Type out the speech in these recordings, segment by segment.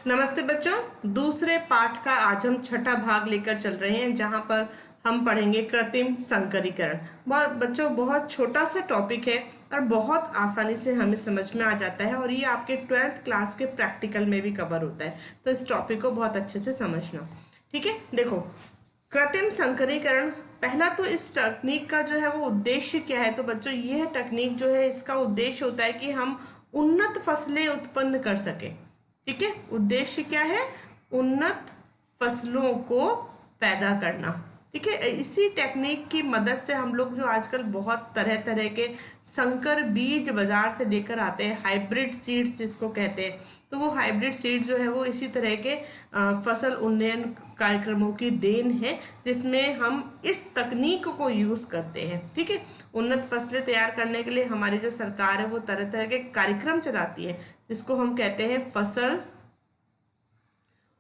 नमस्ते बच्चों। दूसरे पाठ का आज हम छठा भाग लेकर चल रहे हैं, जहां पर हम पढ़ेंगे कृत्रिम संकरीकरण। बहुत छोटा सा टॉपिक है और बहुत आसानी से हमें समझ में आ जाता है, और ये आपके 12th क्लास के प्रैक्टिकल में भी कवर होता है। तो इस टॉपिक को बहुत अच्छे से समझना, ठीक है। देखो, कृत्रिम संकरीकरण, पहला तो इस तकनीक का जो है वो उद्देश्य क्या है। तो बच्चों, यह तकनीक जो है इसका उद्देश्य होता है कि हम उन्नत फसलें उत्पन्न कर सकें। ठीक है, उद्देश्य क्या है? उन्नत फसलों को पैदा करना। ठीक है, इसी टेक्निक की मदद से हम लोग जो आजकल बहुत तरह तरह के संकर बीज बाजार से लेकर आते हैं, हाइब्रिड सीड्स जिसको कहते हैं, तो वो हाइब्रिड सीड जो है वो इसी तरह के फसल उन्नयन कार्यक्रमों की देन है, जिसमें हम इस तकनीक को यूज करते हैं। ठीक है, उन्नत फसलें तैयार करने के लिए हमारी जो सरकार है वो तरह तरह के कार्यक्रम चलाती है, जिसको हम कहते हैं फसल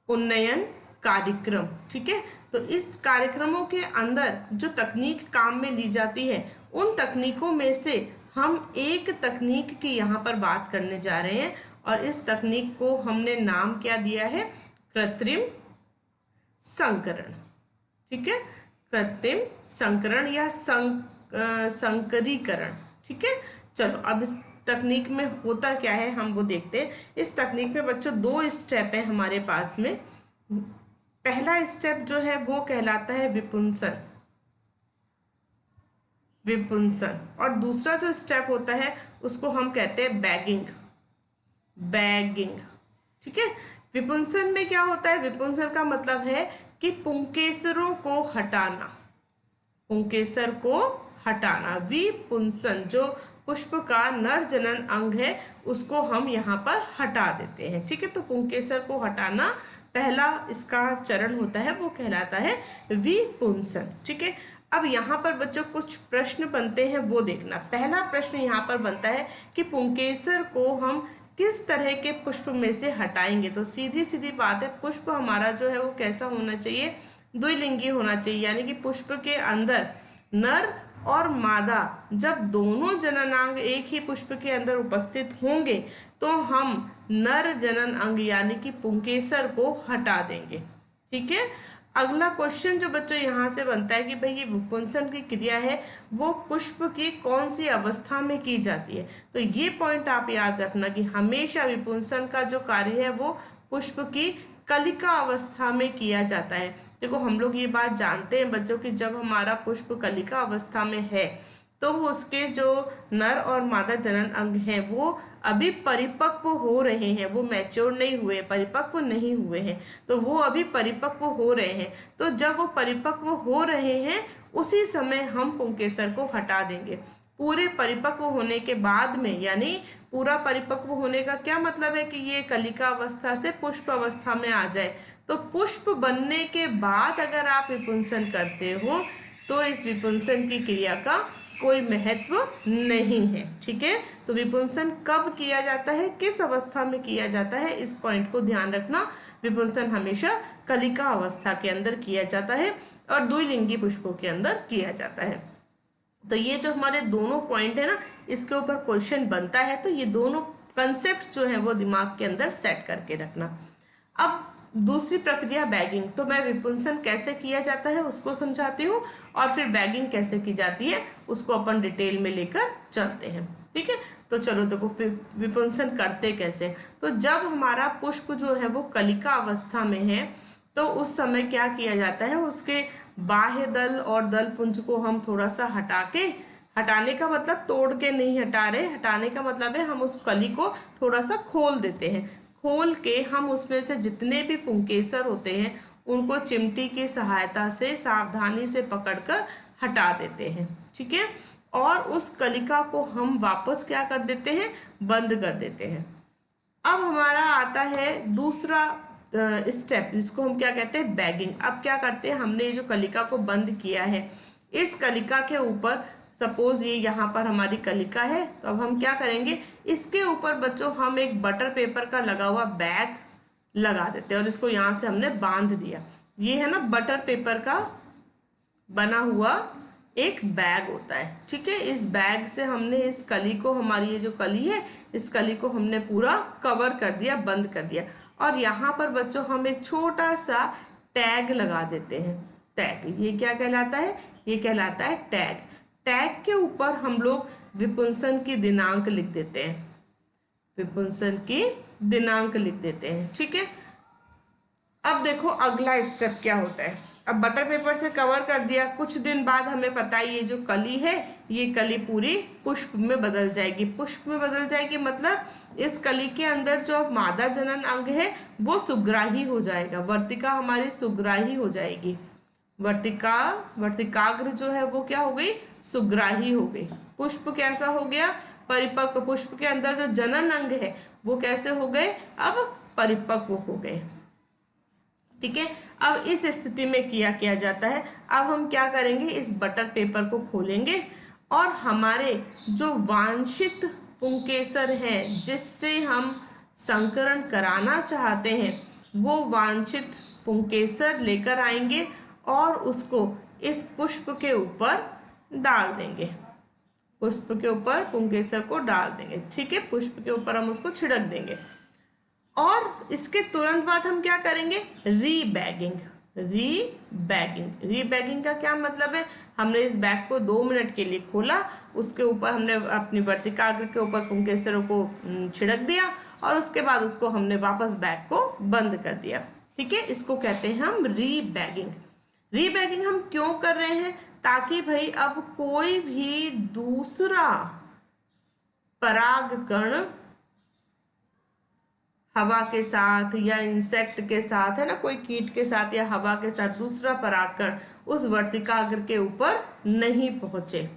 उन्नयन कार्यक्रम। ठीक है, तो इस कार्यक्रमों के अंदर जो तकनीक काम में ली जाती है, उन तकनीकों में से हम एक तकनीक की यहाँ पर बात करने जा रहे हैं, और इस तकनीक को हमने नाम क्या दिया है? कृत्रिम संकरण। ठीक है, कृत्रिम संकरण या संकरीकरण। ठीक है, चलो अब इस तकनीक में होता क्या है हम वो देखते हैं। इस तकनीक में बच्चों दो स्टेप है हमारे पास में। पहला स्टेप जो है वो कहलाता है विपुंसन, और दूसरा जो स्टेप होता है उसको हम कहते हैं बैगिंग। ठीक है, विपुंसन में क्या होता है? विपुंसन का मतलब है कि पुंकेसरों को हटाना, पुंकेसर को हटाना। विपुंसन, जो पुष्प का नर जनन अंग है, उसको हम यहाँ पर हटा देते हैं। ठीक है, तो पुंकेसर को हटाना पहला इसका चरण होता है, वो कहलाता है विपुंसन। ठीक है, अब यहाँ पर बच्चों कुछ प्रश्न बनते हैं, वो देखना। पहला प्रश्न यहाँ पर बनता है कि पुंकेसर को हम किस तरह के पुष्प में से हटाएंगे। तो सीधी सीधी बात है, पुष्प हमारा जो है वो कैसा होना चाहिए? द्विलिंगी होना चाहिए, यानी कि पुष्प के अंदर नर और मादा जब दोनों जननांग एक ही पुष्प के अंदर उपस्थित होंगे, तो हम नर जनन अंग यानी कि पुंकेसर को हटा देंगे। ठीक है, अगला क्वेश्चन जो बच्चों यहाँ से बनता है कि भाई ये विपुंसन की क्रिया है वो पुष्प की कौन सी अवस्था में की जाती है। तो ये पॉइंट आप याद रखना कि हमेशा विपुंसन का जो कार्य है वो पुष्प की कलिका अवस्था में किया जाता है। देखो, हम लोग ये बात जानते हैं बच्चों कि जब हमारा पुष्प कलिका अवस्था में है तो उसके जो नर और मादा जनन अंग हैं वो अभी परिपक्व हो रहे हैं, वो मैच्योर नहीं हुए, परिपक्व नहीं हुए हैं, तो वो अभी परिपक्व हो रहे हैं। तो जब वो परिपक्व हो रहे हैं उसी समय हम पुंकेसर को हटा देंगे। पूरे परिपक्व होने के बाद में, यानी पूरा परिपक्व होने का क्या मतलब है कि ये कलिका अवस्था से पुष्प अवस्था में आ जाए, तो पुष्प बनने के बाद अगर आप विपुंसन करते हो तो इस विपुंसन की क्रिया का कोई महत्व नहीं है। ठीक है, तो विपुंसन कब किया जाता है, किस अवस्था में किया जाता है, इस पॉइंट को ध्यान रखना। विपुंसन हमेशा कलिका अवस्था के अंदर किया जाता है और द्विलिंगी पुष्पों के अंदर किया जाता है। तो ये जो हमारे दोनों पॉइंट है ना, इसके ऊपर क्वेश्चन बनता है, तो ये दोनों कंसेप्ट जो है वो दिमाग के अंदर सेट करके रखना। अब दूसरी प्रक्रिया बैगिंग, तो मैं विपुंसन कैसे किया जाता है उसको समझाती हूँ, और फिर बैगिंग कैसे की जाती है उसको अपन डिटेल में लेकर चलते हैं। ठीक है, तो चलो देखो विपुंसन करते कैसे। तो जब हमारा पुष्प जो है वो कलिका अवस्था में है, तो उस समय क्या किया जाता है, उसके बाह्य दल और दल पुंज को हम थोड़ा सा हटाने का मतलब तोड़ के नहीं हटा रहे, हटाने का मतलब है हम उस कली को थोड़ा सा खोल देते हैं। खोल के हम उसमें से जितने भी पुंकेसर होते हैं उनको चिमटी की सहायता से सावधानी से पकड़कर हटा देते हैं। ठीक है, और उस कलिका को हम वापस क्या कर देते हैं? बंद कर देते हैं। अब हमारा आता है दूसरा स्टेप, जिसको हम क्या कहते हैं? बैगिंग। अब क्या करते हैं, हमने ये जो कलिका को बंद किया है, इस कलिका के ऊपर, सपोज ये यहाँ पर हमारी कलिका है, तो अब हम क्या करेंगे, इसके ऊपर बच्चों हम एक बटर पेपर का लगा हुआ बैग लगा देते हैं, और इसको यहाँ से हमने बांध दिया। ये है ना बटर पेपर का बना हुआ एक बैग होता है, ठीक है। इस बैग से हमने इस कली को, हमारी ये जो कली है, इस कली को हमने पूरा कवर कर दिया, बंद कर दिया। और यहाँ पर बच्चों हम एक छोटा सा टैग लगा देते हैं। टैग, ये क्या कहलाता है? ये कहलाता है टैग। टैग के ऊपर हम लोग विपुंसन की दिनांक लिख देते हैं, विपुंसन की दिनांक लिख देते हैं, ठीक है। अब देखो अगला स्टेप क्या होता है। अब बटर पेपर से कवर कर दिया, कुछ दिन बाद हमें पता है ये जो कली है, ये कली पूरी पुष्प में बदल जाएगी। पुष्प में बदल जाएगी मतलब इस कली के अंदर जो मादा जनन अंग है वो सुग्राही हो जाएगा, वर्तिका हमारी सुग्राही हो जाएगी। वर्तिकाग्र जो है वो क्या हो गई? सुग्राही हो गई। पुष्प कैसा हो गया? परिपक्व। पुष्प के अंदर जो जनन अंग है वो कैसे हो गए? अब परिपक्व हो गए, ठीक है। अब इस स्थिति में क्या जाता है, अब हम क्या करेंगे, इस बटर पेपर को खोलेंगे और हमारे जो वांछित पुंकेसर हैं जिससे हम संकरण कराना चाहते हैं, वो वांछित पुंकेसर लेकर आएंगे और उसको इस पुष्प के ऊपर डाल देंगे। पुष्प के ऊपर पुंकेसर को डाल देंगे, ठीक है। पुष्प के ऊपर हम उसको छिड़क देंगे और इसके तुरंत बाद हम क्या करेंगे? रीबैगिंग। रीबैगिंग का क्या मतलब है? हमने इस बैग को 2 मिनट के लिए खोला, उसके ऊपर हमने अपनी वर्तिकाग्र के ऊपर पुंकेसरों को छिड़क दिया और उसके बाद उसको हमने वापस बैग को बंद कर दिया, ठीक है। इसको कहते हैं हम रीबैगिंग। रीबैगिंग हम क्यों कर रहे हैं? ताकि भाई अब कोई भी दूसरा परागकण हवा के साथ या इंसेक्ट के साथ, है ना, कोई कीट के साथ या हवा के साथ दूसरा परागकण उस वर्तिकाग्र के ऊपर नहीं पहुंचे।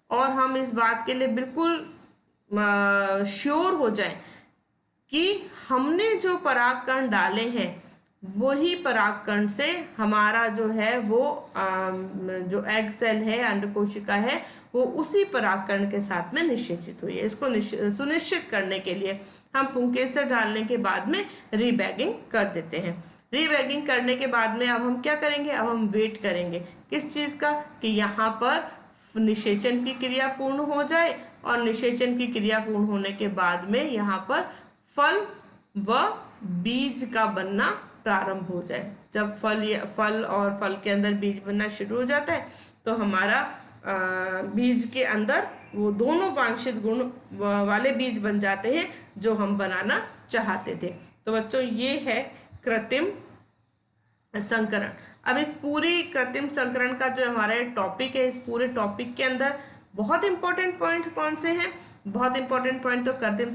और हम इस बात के लिए बिल्कुल श्योर हो जाएं कि हमने जो परागकण डाले हैं वही परागकण से हमारा जो है वो जो एग सेल है, अंडकोशिका है, वो उसी परागकण के साथ में निषेचित हुई है। इसको सुनिश्चित करने के लिए हम पुंकेसर डालने के बाद में रीबैगिंग कर देते हैं। रीबैगिंग करने के बाद में अब हम क्या करेंगे? अब हम वेट करेंगे किस चीज का? कि यहाँ पर निषेचन की क्रिया पूर्ण हो जाए और निषेचन की क्रिया पूर्ण होने के बाद में यहाँ पर फल व बीज का बनना प्रारंभ हो जाए। जब फल और फल के अंदर बीज बनना शुरू हो जाता है तो हमारा बीज के अंदर वो दोनों वांछित गुण वाले बीज बन जाते हैं जो हम बनाना चाहते थे। तो बच्चों ये है कृत्रिम संकरण। अब इस पूरी कृत्रिम संकरण का जो हमारा टॉपिक है, इस पूरे टॉपिक के अंदर बहुत इंपॉर्टेंट पॉइंट कौन से हैं? बहुत इंपॉर्टेंट पॉइंट तो कृत्रिम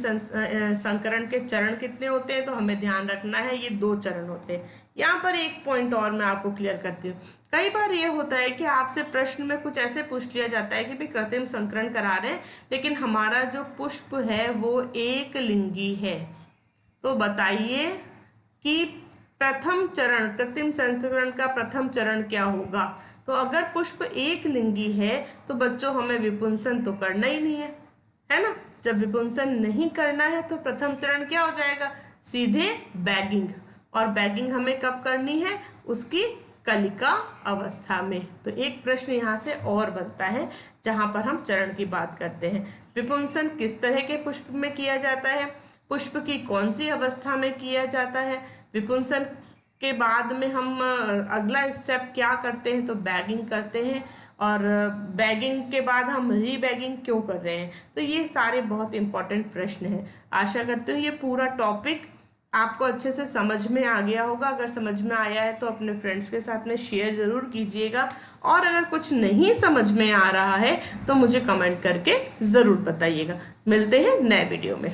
संकरण के चरण कितने होते हैं, तो हमें ध्यान रखना है ये 2 चरण होते हैं। यहाँ पर एक पॉइंट और मैं आपको क्लियर करती हूँ। कई बार ये होता है कि आपसे प्रश्न में कुछ ऐसे पूछ लिया जाता है कि भाई कृत्रिम संकरण करा रहे हैं लेकिन हमारा जो पुष्प है वो एक लिंगी है, तो बताइए कि प्रथम चरण, कृत्रिम संकरण का प्रथम चरण क्या होगा? तो अगर पुष्प एक लिंगी है तो बच्चों हमें विपुंसन तो करना ही नहीं है ना। जब विपुंसन नहीं करना है तो प्रथम चरण क्या हो जाएगा? सीधे बैगिंग। और बैगिंग हमें कब करनी है? उसकी कलिका अवस्था में। तो एक प्रश्न यहाँ से और बनता है जहां पर हम चरण की बात करते हैं। विपुंसन किस तरह के पुष्प में किया जाता है? पुष्प की कौन सी अवस्था में किया जाता है? विपुंसन के बाद में हम अगला स्टेप क्या करते हैं? तो बैगिंग करते हैं। और बैगिंग के बाद हम रीबैगिंग क्यों कर रहे हैं? तो ये सारे बहुत इंपॉर्टेंट प्रश्न हैं। आशा करती हूँ ये पूरा टॉपिक आपको अच्छे से समझ में आ गया होगा। अगर समझ में आया है तो अपने फ्रेंड्स के साथ में शेयर ज़रूर कीजिएगा और अगर कुछ नहीं समझ में आ रहा है तो मुझे कमेंट करके ज़रूर बताइएगा। मिलते हैं नए वीडियो में।